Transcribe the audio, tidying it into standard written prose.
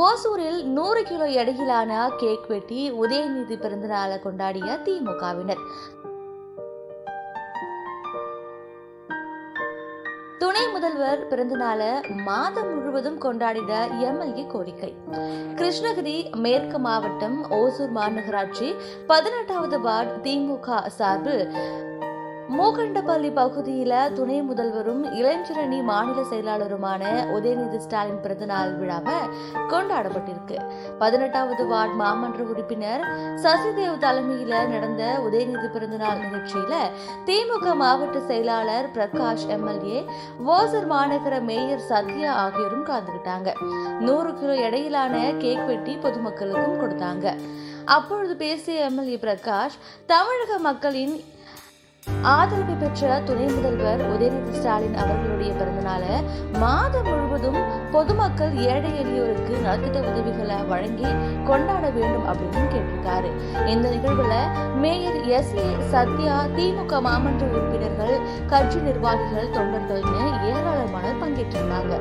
ஓசூரில் 100 kilo எடையிலான cake வெட்டி உதயநிதி பிறந்தநாளை கொண்டாடிய திமுகவினர். துணை முதல்வர் பிறந்தநாளை மாதம் முழுவதும் கொண்டாடிட எம்எல்ஏ கோரிக்கை. கிருஷ்ணகிரி மேற்கு மாவட்டம் ஓசூர் மாநகராட்சி 18வது வார்டு திமுக சார்பில் மூகண்டப்பள்ளி பகுதியில துணை முதல்வரும் இளைஞரணி மாநில செயலாளருமான உதயநிதி ஸ்டாலின் பிறந்தநாள் விழாவை கொண்டாடப்பட்டிருக்கு. 18வது வார்டு மாமன்ற உறுப்பினர் சசிதேவ் தலைமையில நடந்த உதயநிதி பிறந்தநாள் நிகழ்ச்சியில திமுக மாவட்ட செயலாளர் பிரகாஷ், எம்எல்ஏ, ஓசூர் மாநகர மேயர் சத்யா ஆகியோரும் கலந்துகிட்டாங்க. 100 கிலோ எடையிலான கேக் வெட்டி பொதுமக்களுக்கும் கொடுத்தாங்க. அப்பொழுது பேசிய எம்எல்ஏ பிரகாஷ், தமிழக மக்களின் ஆதரவு பெற்ற துணை முதல்வர் உதயநிதி ஸ்டாலின் அவர்களுடைய பிறந்தநாளை மாதம் முழுவதும் பொதுமக்கள் ஏழை எளியோருக்கு நலத்திட்ட உதவிகளை வழங்கி கொண்டாட வேண்டும் அப்படின்னு கேட்டிருக்காரு. இந்த நிகழ்வுல மேயர் எஸ்.ஏ. சத்யா, திமுக மாமன்ற உறுப்பினர்கள், கட்சி நிர்வாகிகள், தொண்டர்கள்னு ஏராளமானோர் பங்கேற்றிருந்தாங்க.